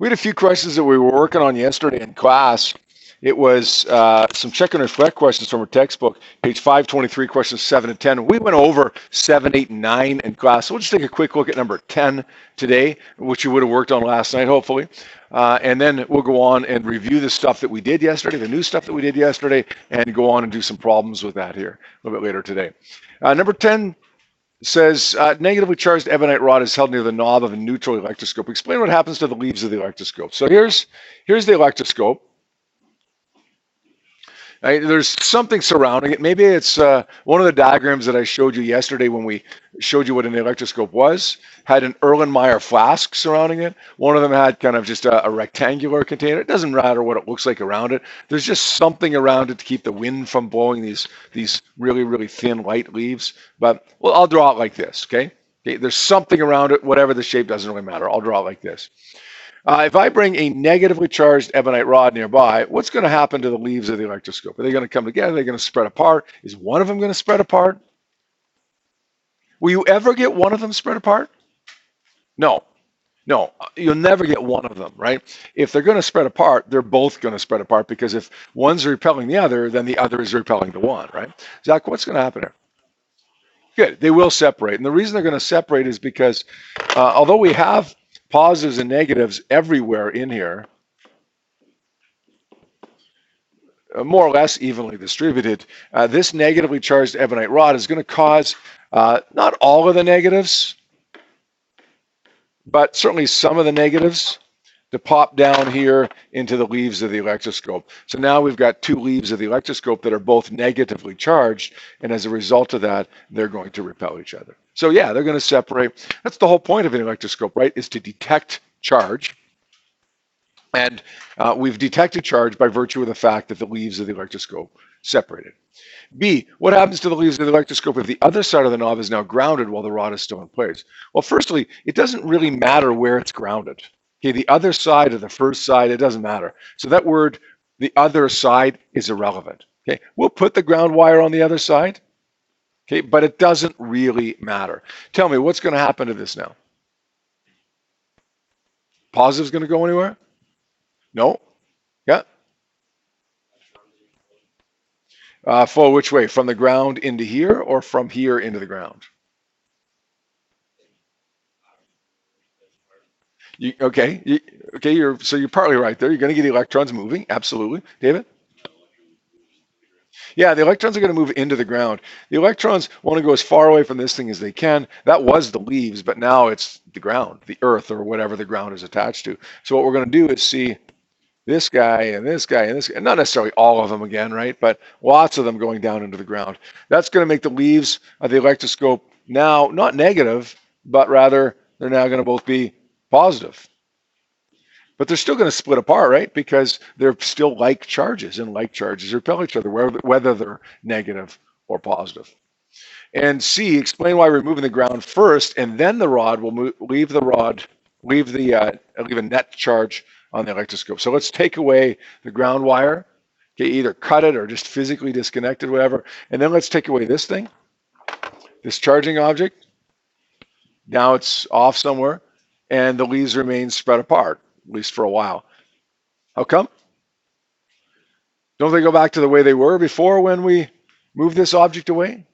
We had a few questions that we were working on yesterday in class. It was some check and reflect questions from our textbook, page 523, questions 7 and 10. We went over 7, 8, and 9 in class. So we'll just take a quick look at number 10 today, which you would have worked on last night, hopefully. And then we'll go on and review the stuff that we did yesterday, the new stuff that we did yesterday, and go on and do some problems with that here a little bit later today. Number 10 says, negatively charged ebonite rod is held near the knob of a neutral electroscope. Explain what happens to the leaves of the electroscope. So here's the electroscope. There's something surrounding it. Maybe it's one of the diagrams that I showed you yesterday when we showed you what an electroscope was, had an Erlenmeyer flask surrounding it. One of them had kind of just a rectangular container. It doesn't matter what it looks like around it. There's just something around it to keep the wind from blowing these really, really thin, light leaves. But well, I'll draw it like this, okay? There's something around it. Whatever the shape, doesn't really matter. I'll draw it like this. If I bring a negatively charged ebonite rod nearby, what's going to happen to the leaves of the electroscope? Are they going to come together? Are they going to spread apart? Is one of them going to spread apart? Will you ever get one of them spread apart? No, you'll never get one of them, right? If they're going to spread apart, they're both going to spread apart, because if one's repelling the other, then the other is repelling the one, right? Zach, what's going to happen here? Good, they will separate. And the reason they're going to separate is because although we have positives and negatives everywhere in here, more or less evenly distributed, this negatively charged ebonite rod is going to cause not all of the negatives, but certainly some of the negatives to pop down here into the leaves of the electroscope. So now we've got two leaves of the electroscope that are both negatively charged, and as a result of that, they're going to repel each other. So yeah, they're going to separate. That's the whole point of an electroscope, right? Is to detect charge. And we've detected charge by virtue of the fact that the leaves of the electroscope separated. B, what happens to the leaves of the electroscope if the other side of the knob is now grounded while the rod is still in place? Well, firstly, it doesn't really matter where it's grounded. Okay, the other side or the first side, it doesn't matter. So that word, the other side, is irrelevant. Okay, we'll put the ground wire on the other side. Okay, but it doesn't really matter. Tell me, what's going to happen to this now? Positive's going to go anywhere? No? Yeah? Flow which way? From the ground into here, or from here into the ground? So you're partly right there. You're going to get electrons moving, absolutely. David? Yeah, the electrons are going to move into the ground. The electrons want to go as far away from this thing as they can. That was the leaves, but now it's the ground, the earth, or whatever the ground is attached to. So what we're going to do is see this guy and this guy and this guy, not necessarily all of them again, right? But lots of them going down into the ground. That's going to make the leaves of the electroscope now not negative, but rather they're now going to both be positive. But they're still going to split apart, right? Because they're still like charges, and like charges repel each other, whether they're negative or positive. And C, explain why removing the ground first, and then the rod will leave a net charge on the electroscope. So let's take away the ground wire. Okay, either cut it or just physically disconnect it, whatever. And then let's take away this thing, this charging object. Now it's off somewhere, and the leaves remain spread apart, at least for a while. How come? Don't they go back to the way they were before when we moved this object away?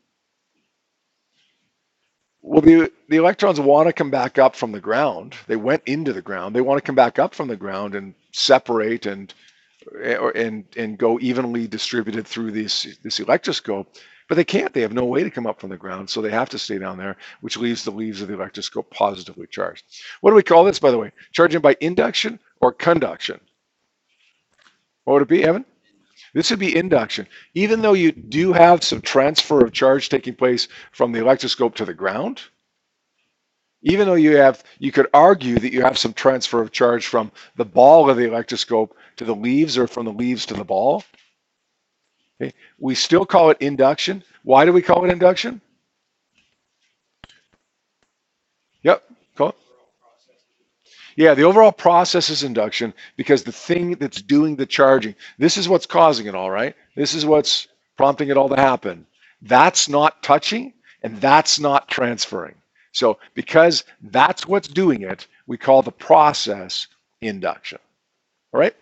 Well, the electrons want to come back up from the ground. They went into the ground. They want to come back up from the ground and separate and go evenly distributed through this electroscope. But they can't. They have no way to come up from the ground, so they have to stay down there, which leaves the leaves of the electroscope positively charged. What do we call this, by the way? Charging by induction or conduction? What would it be, Evan? This would be induction. Even though you do have some transfer of charge taking place from the electroscope to the ground, even though you could argue that you have some transfer of charge from the ball of the electroscope to the leaves, or from the leaves to the ball, okay, we still call it induction. Why do we call it induction? Yep, call it. Yeah, the overall process is induction, because the thing that's doing the charging, this is what's causing it all, right? This is what's prompting it all to happen. That's not touching, and that's not transferring. So because that's what's doing it, we call the process induction. All right?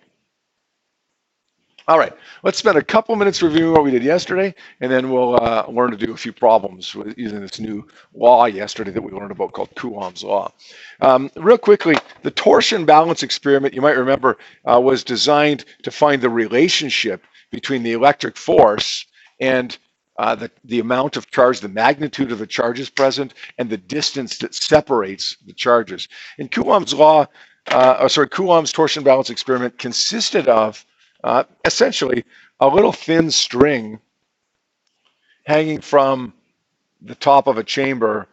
All right, let's spend a couple minutes reviewing what we did yesterday, and then we'll learn to do a few problems with using this new law yesterday that we learned about called Coulomb's law. Real quickly, the torsion balance experiment, you might remember, was designed to find the relationship between the electric force and the amount of charge, the magnitude of the charges present, and the distance that separates the charges. And Coulomb's law, Coulomb's torsion balance experiment consisted of essentially a little thin string hanging from the top of a chamber,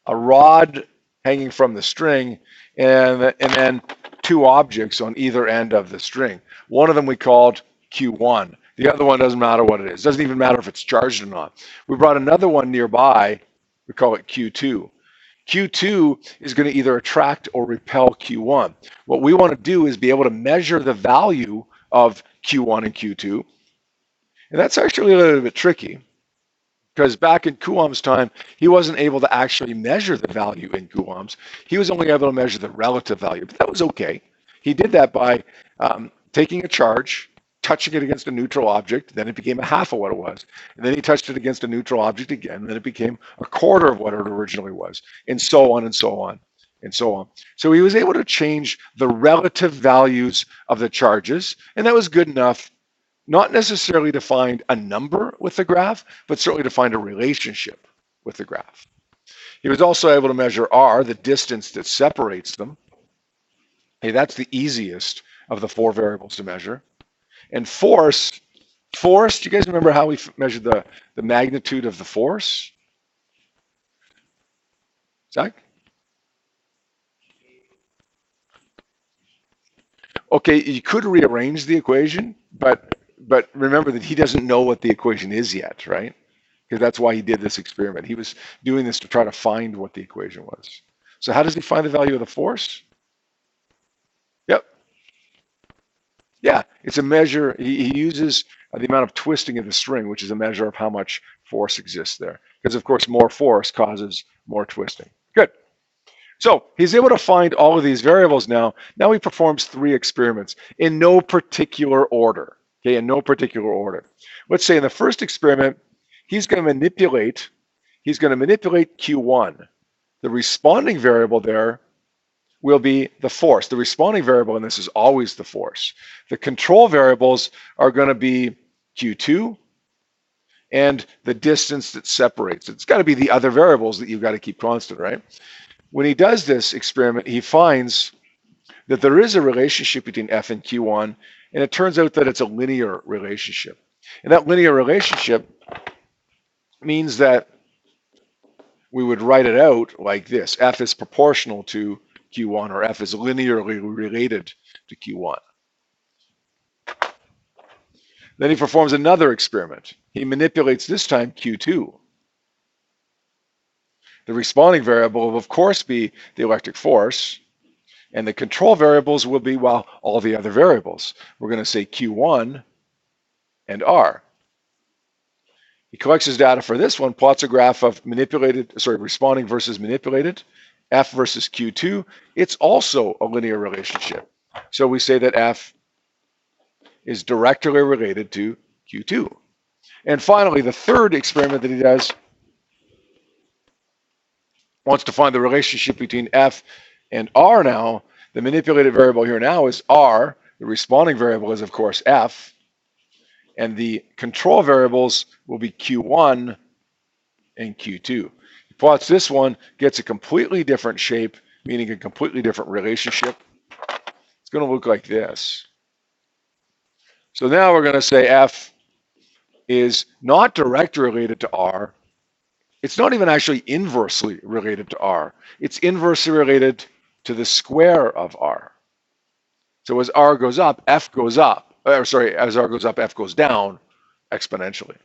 a rod hanging from the string, and then two objects on either end of the string. One of them we called Q1. The other one doesn't matter what it is. Doesn't even matter if it's charged or not. We brought another one nearby. We call it Q2. Q2 is going to either attract or repel Q1. What we want to do is be able to measure the value of Q1 and Q2. And that's actually a little bit tricky because back in Coulomb's time, he wasn't able to actually measure the value in coulombs. He was only able to measure the relative value, but that was okay. He did that by taking a charge, touching it against a neutral object, then it became a half of what it was. And then he touched it against a neutral object again, and then it became a quarter of what it originally was, and so on and so on. And so on. So he was able to change the relative values of the charges, and that was good enough, not necessarily to find a number with the graph, but certainly to find a relationship with the graph. He was also able to measure R, the distance that separates them. Hey, that's the easiest of the four variables to measure. And force, do you guys remember how we measured the magnitude of the force? Zach? Okay, you could rearrange the equation, but remember that he doesn't know what the equation is yet, right? Because that's why he did this experiment. He was doing this to try to find what the equation was. So how does he find the value of the force? Yep. Yeah, it's a measure. He uses the amount of twisting of the string, which is a measure of how much force exists there. Because, of course, more force causes more twisting. Good. So he's able to find all of these variables now. Now he performs three experiments in no particular order. Okay, in no particular order. Let's say in the first experiment, he's going to manipulate Q1. The responding variable there will be the force. The responding variable in this is always the force. The control variables are going to be Q2 and the distance that separates. It's got to be the other variables that you've got to keep constant, right? When he does this experiment, he finds that there is a relationship between F and Q1, and it turns out that it's a linear relationship. And that linear relationship means that we would write it out like this. F is proportional to Q1, or F is linearly related to Q1. Then he performs another experiment. He manipulates this time Q2. The responding variable will, of course, be the electric force, and the control variables will be, well, all the other variables. We're going to say Q1 and R. He collects his data for this one, plots a graph of responding versus manipulated, F versus Q2. It's also a linear relationship. So we say that F is directly related to Q2. And finally, the third experiment that he does wants to find the relationship between F and R now. The manipulated variable here now is R. The responding variable is, of course, F. And the control variables will be Q1 and Q2. He plots this one, gets a completely different shape, meaning a completely different relationship. It's going to look like this. So now we're going to say F is not directly related to R. It's not even actually inversely related to R. It's inversely related to the square of R. So as R goes up, F goes up. As R goes up, F goes down exponentially.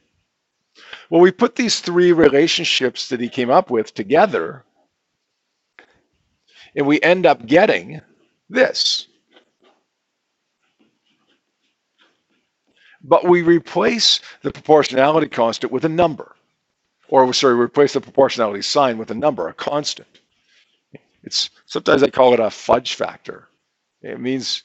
Well, we put these three relationships that he came up with together, and we end up getting this. But we replace the proportionality constant with a number. Replace the proportionality sign with a number, a constant. Sometimes I call it a fudge factor. It means,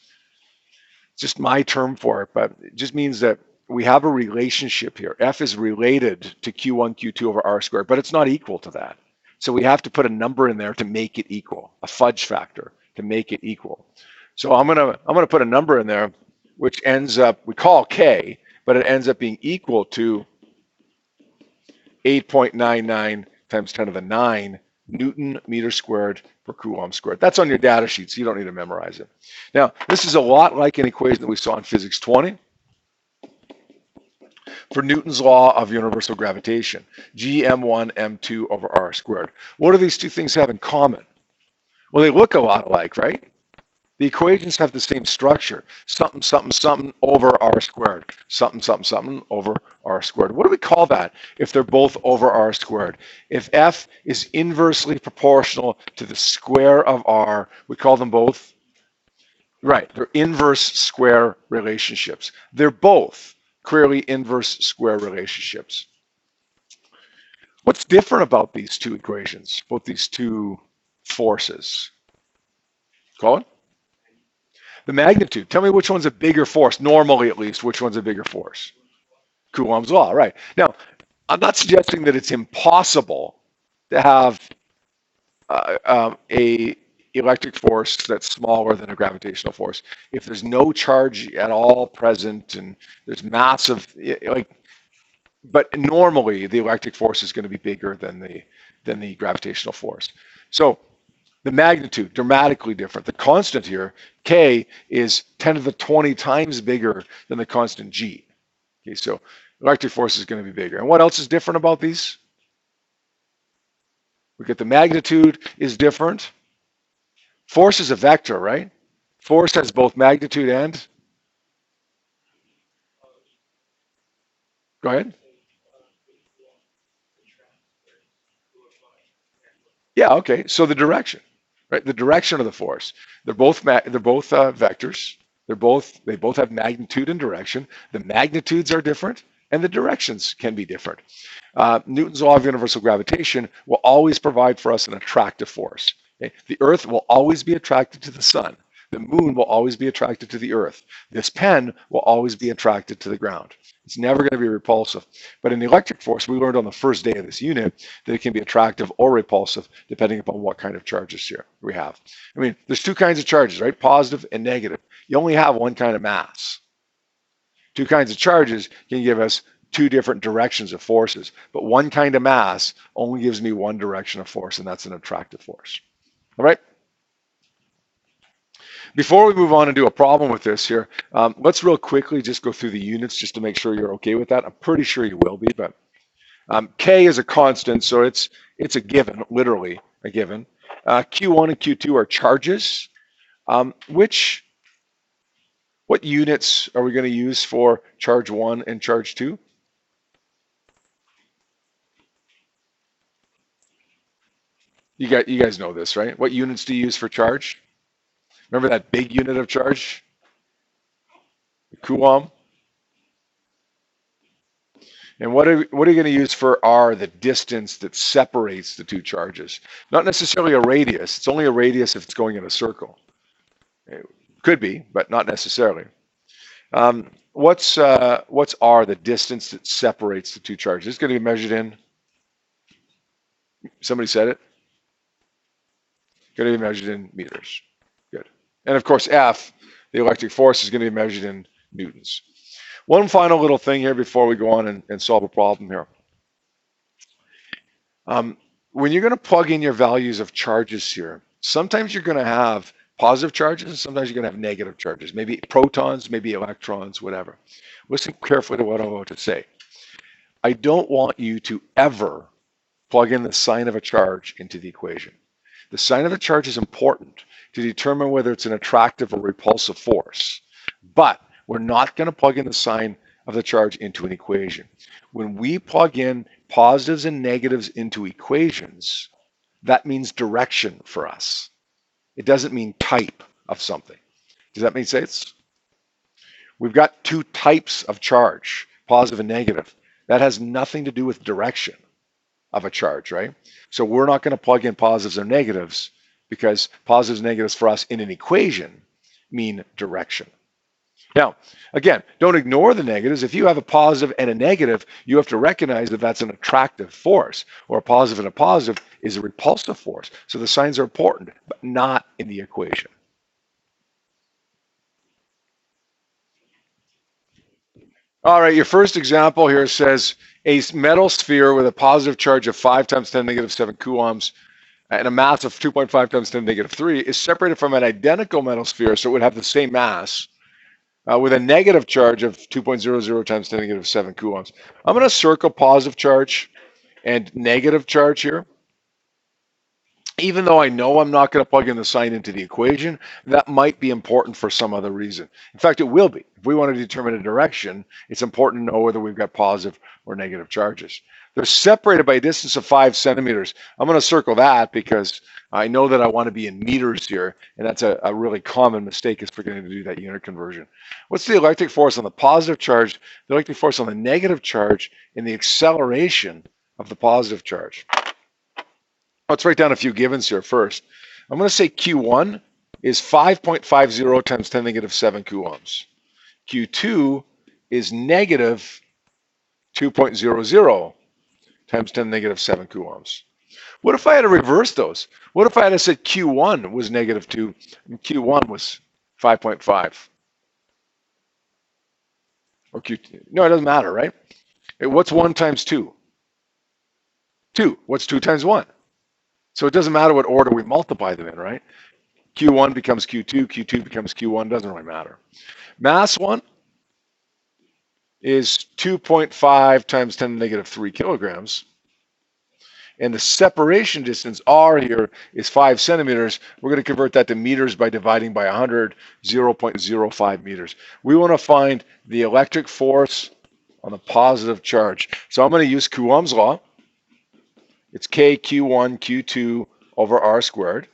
just my term for it, but it just means that we have a relationship here. F is related to Q1, Q2 over R squared, but it's not equal to that. So we have to put a number in there to make it equal, a fudge factor to make it equal. So I'm gonna put a number in there, which ends up, we call K, but it ends up being equal to 8.99 times 10 to the 9 Newton meter squared per Coulomb squared. That's on your data sheet, so you don't need to memorize it. Now, this is a lot like an equation that we saw in Physics 20 for Newton's law of universal gravitation, Gm1 m2 over r squared. What do these two things have in common? Well, they look a lot alike, right? The equations have the same structure, something, something, something over r squared, something, something, something over r squared. What do we call that if they're both over r squared? If f is inversely proportional to the square of r, we call them both, right, they're inverse square relationships. They're both clearly inverse square relationships. What's different about these two equations, both these two forces? Colin? The magnitude. Tell me which one's a bigger force, normally at least, which one's a bigger force? Coulomb's law, right. Now, I'm not suggesting that it's impossible to have a electric force that's smaller than a gravitational force. If there's no charge at all present and there's massive, but normally the electric force is going to be bigger than the gravitational force. So the magnitude, dramatically different. The constant here, K, is 10 to the 20 times bigger than the constant G. Okay, so electric force is going to be bigger. And what else is different about these? We get the magnitude is different. Force is a vector, right? Force has both magnitude and, go ahead. Yeah, okay. So the direction, right? The direction of the force. They're both vectors. They both have magnitude and direction. The magnitudes are different, and the directions can be different. Newton's law of universal gravitation will always provide for us an attractive force. Okay? The Earth will always be attracted to the sun. The moon will always be attracted to the Earth. This pen will always be attracted to the ground. It's never going to be repulsive. But in the electric force, we learned on the first day of this unit that it can be attractive or repulsive depending upon what kind of charges here we have. I mean, there's two kinds of charges, right? Positive and negative. You only have one kind of mass. Two kinds of charges can give us two different directions of forces, but one kind of mass only gives me one direction of force, and that's an attractive force. All right? Before we move on and do a problem with this here, let's real quickly just go through the units just to make sure you're okay with that. I'm pretty sure you will be, but K is a constant, so it's a given, literally a given. Q1 and Q2 are charges. What units are we going to use for charge 1 and charge 2? You guys know this, right? What units do you use for charge? Remember that big unit of charge? The Coulomb. And what are you going to use for R, the distance that separates the two charges? Not necessarily a radius. It's only a radius if it's going in a circle. It could be, but not necessarily. What's R, the distance that separates the two charges? It's going to be measured in, somebody said it? Going to be measured in meters. Good. And of course, F, the electric force, is going to be measured in newtons. One final little thing here before we go on and solve a problem here. When you're going to plug in your values of charges here, sometimes you're going to have positive charges and sometimes you're going to have negative charges, maybe protons, maybe electrons, whatever. Listen carefully to what I'm about to say. I don't want you to ever plug in the sign of a charge into the equation. The sign of the charge is important to determine whether it's an attractive or repulsive force, but we're not going to plug in the sign of the charge into an equation. When we plug in positives and negatives into equations, that means direction for us. It doesn't mean type of something. Does that make sense? We've got two types of charge, positive and negative. That has nothing to do with direction of a charge, right? So we're not going to plug in positives or negatives because positives and negatives for us in an equation mean direction. Now, again, don't ignore the negatives. If you have a positive and a negative, you have to recognize that that's an attractive force, or a positive and a positive is a repulsive force. So the signs are important, but not in the equation. All right, your first example here says a metal sphere with a positive charge of 5 times 10 negative 7 coulombs and a mass of 2.5 times 10 negative 3 is separated from an identical metal sphere, so it would have the same mass, with a negative charge of 2.00 times 10 negative 7 coulombs. I'm going to circle positive charge and negative charge here. Even though I know I'm not going to plug in the sign into the equation, that might be important for some other reason. In fact, it will be. If we want to determine a direction, it's important to know whether we've got positive or negative charges. They're separated by a distance of 5 centimeters. I'm going to circle that because I know that I want to be in meters here, and that's a really common mistake is forgetting to do that unit conversion. What's the electric force on the positive charge, the electric force on the negative charge, and the acceleration of the positive charge? Let's write down a few givens here first. I'm going to say Q1 is 5.50 times 10 negative 7 coulombs. Q2 is negative 2.00 times 10 negative 7 coulombs. What if I had to reverse those? What if I had said Q1 was negative 2 and Q1 was 5.5? Or Q2? No, it doesn't matter, right? What's 1 times 2? 2. What's 2 times 1? So it doesn't matter what order we multiply them in, right? Q1 becomes Q2, Q2 becomes Q1, doesn't really matter. Mass 1 is 2.5 times 10 to the negative 3 kilograms. And the separation distance, R here, is 5 centimeters. We're going to convert that to meters by dividing by 100, 0.05 meters. We want to find the electric force on the positive charge. So I'm going to use Coulomb's law. It's K Q1 Q2 over R squared.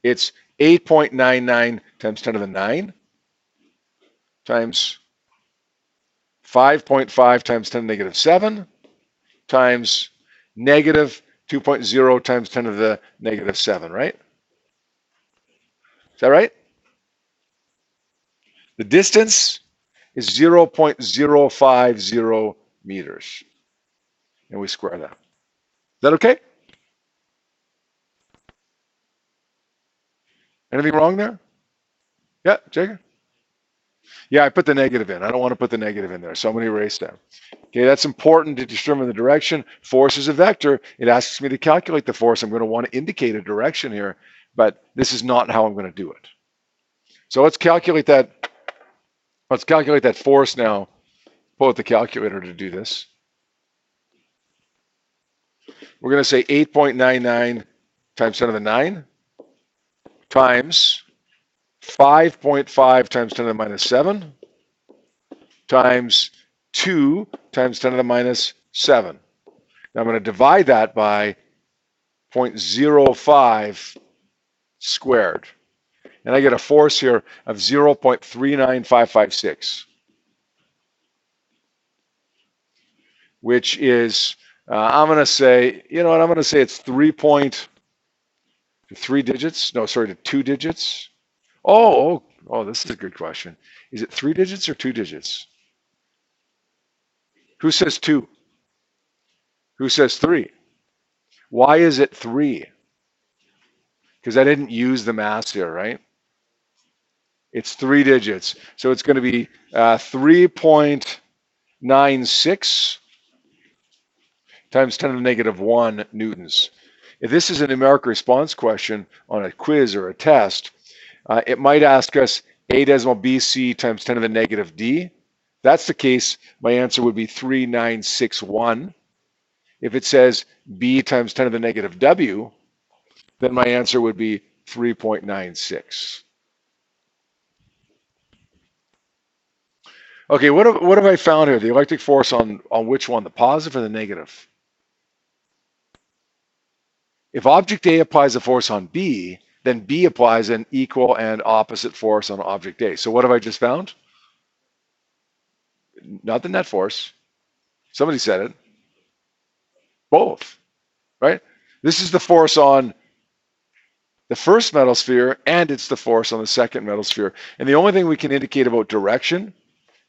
It's 8.99 times 10 to the 9 times 5.5 times 10 to the negative 7 times negative 2.0 times 10 to the negative 7, right? Is that right? The distance is 0.050 meters. And we square that. Is that okay? Anything wrong there? Yeah, Jacob? Yeah, I put the negative in. I don't want to put the negative in there, so I'm going to erase that. Okay, that's important to determine the direction. Force is a vector. It asks me to calculate the force. I'm going to want to indicate a direction here, but this is not how I'm going to do it. So let's calculate that. Let's calculate that force now. Pull out the calculator to do this. We're going to say 8.99 times 10 to the 9 times 5.5 times 10 to the minus 7 times 2 times 10 to the minus 7. Now I'm going to divide that by 0.05 squared. And I get a force here of 0.39556, which is, I'm going to say, you know what, I'm going to say it's 3 digits. No, sorry, to 2 digits. Oh, this is a good question. Is it 3 digits or 2 digits? Who says 2? Who says 3? Why is it 3? Because I didn't use the mass here, right? It's 3 digits. So it's going to be 3.96 times 10 to the negative 1 newtons. If this is a numeric response question on a quiz or a test, it might ask us A decimal BC times 10 to the negative D. If that's the case, my answer would be 3961. If it says B times 10 to the negative W, then my answer would be 3.96. Okay, what have I found here? The electric force on which one, the positive or the negative? If object A applies a force on B, then B applies an equal and opposite force on object A. So what have I just found? Not the net force. Somebody said it. Both, right? This is the force on the first metal sphere, and it's the force on the second metal sphere. And the only thing we can indicate about direction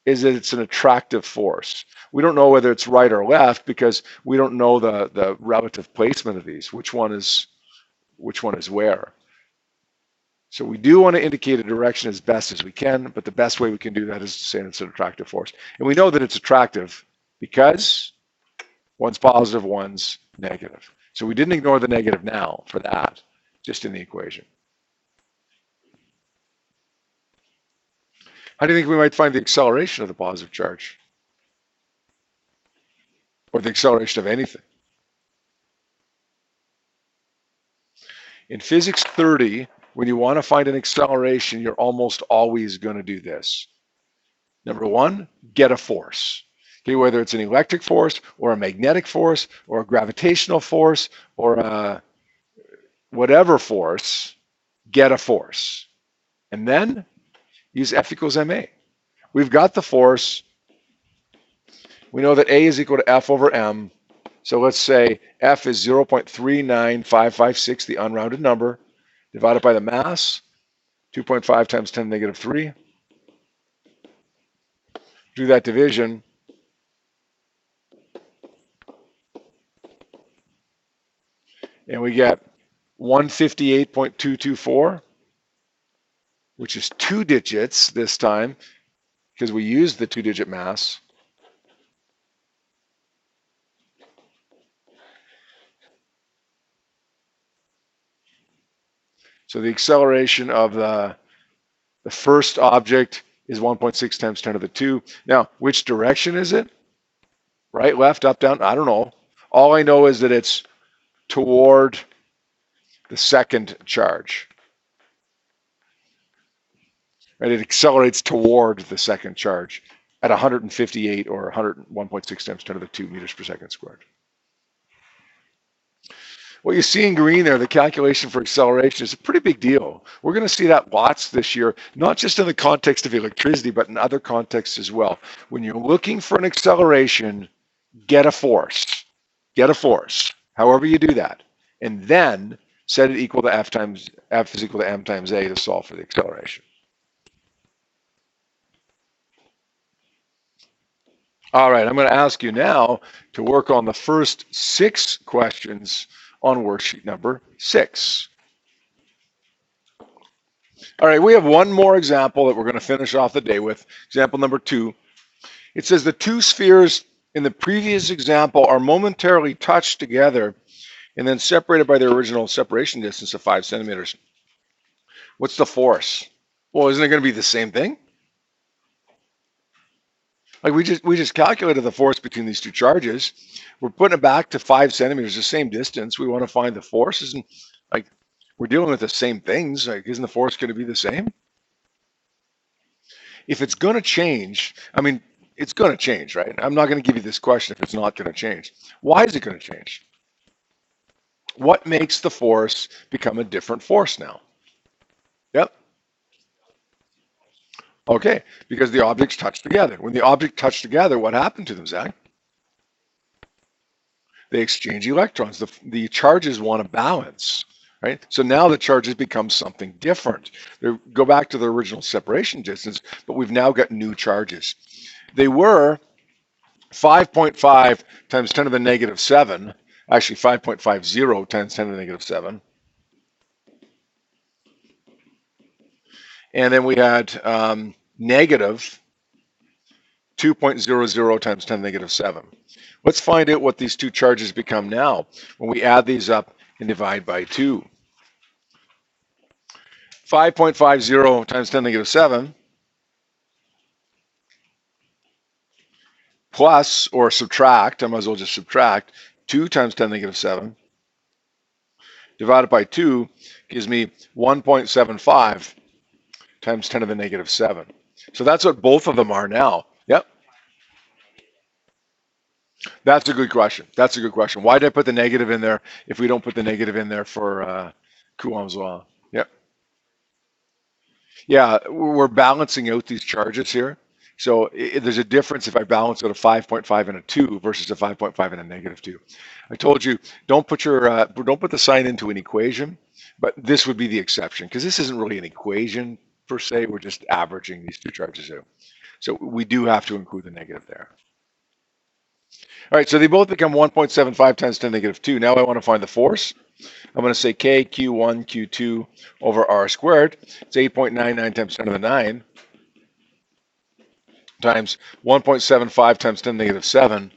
is that it's an attractive force. We don't know whether it's right or left because we don't know the relative placement of these, which one is where. So we do want to indicate a direction as best as we can, but the best way we can do that is to say it's an attractive force. And we know that it's attractive because one's positive, one's negative. So we didn't ignore the negative now for that, just in the equation. How do you think we might find the acceleration of the positive charge? Or the acceleration of anything? In physics 30, when you want to find an acceleration, you're almost always going to do this. Number one, get a force. Okay, whether it's an electric force or a magnetic force or a gravitational force or a whatever force, get a force. And then use F equals ma. We've got the force. We know that A is equal to F over m. So let's say F is 0.39556, the unrounded number, divided by the mass, 2.5 times 10 to the negative 3. Do that division. And we get 158.224, which is 2 digits this time, because we used the 2-digit mass. So the acceleration of the first object is 1.6 times 10 to the 2. Now, which direction is it? Right, left, up, down? I don't know. All I know is that it's toward the second charge. Right, it accelerates toward the second charge at 158 or 101.6 times 10 to the 2 meters per second squared. What you see in green there, the calculation for acceleration, is a pretty big deal. We're going to see that lots this year, not just in the context of electricity, but in other contexts as well. When you're looking for an acceleration, get a force. Get a force, however you do that. And then set it equal to F is equal to m times a to solve for the acceleration. All right, I'm going to ask you now to work on the first 6 questions on worksheet number 6. All right, we have one more example that we're going to finish off the day with. Example number 2. It says the 2 spheres in the previous example are momentarily touched together and then separated by their original separation distance of 5 centimeters. What's the force? Well, isn't it going to be the same thing? Like we just calculated the force between these 2 charges. We're putting it back to 5 centimeters, the same distance. We want to find the force. Isn't like we're dealing with the same things. Like, isn't the force going to be the same? If it's going to change, I mean, it's going to change, right? I'm not going to give you this question if it's not going to change. Why is it going to change? What makes the force become a different force now? Yep. Okay, because the objects touch together. When the objects touch together, what happened to them, Zach? They exchange electrons. The charges want to balance, right? So now the charges become something different. They go back to the original separation distance, but we've now got new charges. They were 5.5 times 10 to the negative 7, actually 5.50 times 10 to the negative 7. And then we had negative 2.00 times 10 to the negative 7. Let's find out what these 2 charges become now when we add these up and divide by 2. 5.50 times 10 to the negative 7 plus or subtract, I might as well just subtract, 2 times 10 to the negative 7 divided by 2 gives me 1.75 times 10 to the negative 7. So that's what both of them are now. Yep. That's a good question. That's a good question. Why did I put the negative in there if we don't put the negative in there for Coulomb's law? Yep. Yeah, we're balancing out these charges here. So there's a difference if I balance out a 5.5 and a 2 versus a 5.5 and a negative 2. I told you don't put the sign into an equation. But this would be the exception because this isn't really an equation per se. We're just averaging these two charges out. So we do have to include the negative there. All right, so they both become 1.75 times 10 to the negative 2. Now I want to find the force. I'm going to say K, Q1, Q2 over R squared. It's 8.99 times 10 to the 9 times 1.75 times 10 to the negative 7.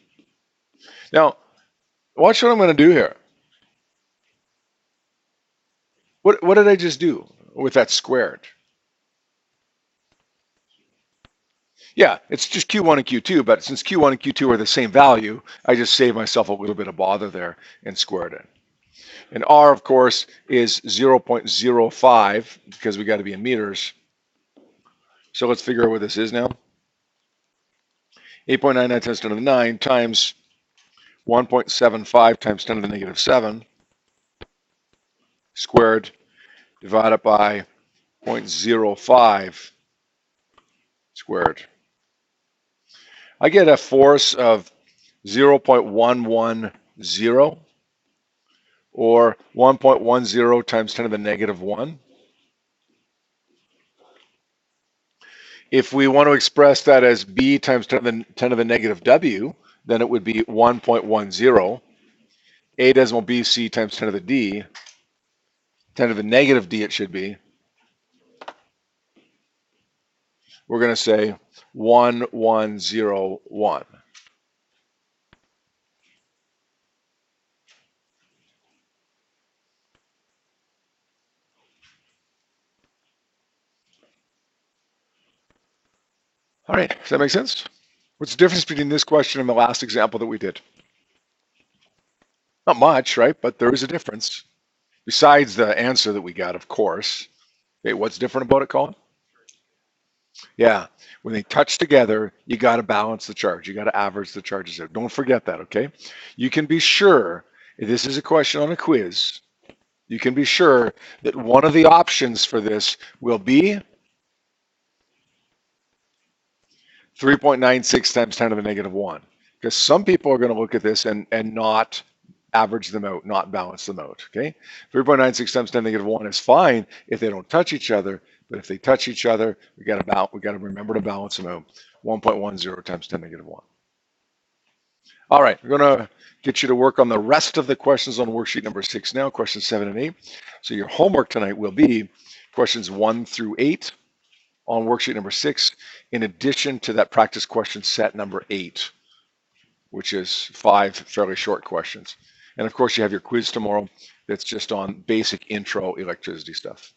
Now, watch what I'm going to do here. What did I just do with that squared? Yeah, it's just Q1 and Q2, but since Q1 and Q2 are the same value, I just saved myself a little bit of bother there and squared it. And R, of course, is 0.05 because we got to be in meters. So let's figure out what this is now. 8.99 times 10 to the 9 times 1.75 times 10 to the negative 7 squared divided by 0.05 squared. I get a force of 0.110 or 1.10 times 10 to the negative 1. If we want to express that as B times 10 to the negative W, then it would be 1.10. A decimal BC times 10 to the D, 10 to the negative D it should be. We're going to say 1101. All right, does that make sense? What's the difference between this question and the last example that we did? Not much, right? But there is a difference. Besides the answer that we got, of course. Okay, what's different about it, Colin? Yeah, when they touch together, you got to balance the charge. You got to average the charges out. Don't forget that, okay? You can be sure, if this is a question on a quiz, you can be sure that one of the options for this will be 3.96 times 10 to the negative 1. Because some people are going to look at this and not average them out, not balance them out, okay? 3.96 times 10 to the negative 1 is fine if they don't touch each other, but if they touch each other, we got to remember to balance them out. 1.10 times 10 to the negative 1. All right, we're going to get you to work on the rest of the questions on worksheet number 6 now, questions 7 and 8. So your homework tonight will be questions 1 through 8 on worksheet number 6, in addition to that practice question set number 8, which is 5 fairly short questions. And of course, you have your quiz tomorrow that's just on basic intro electricity stuff.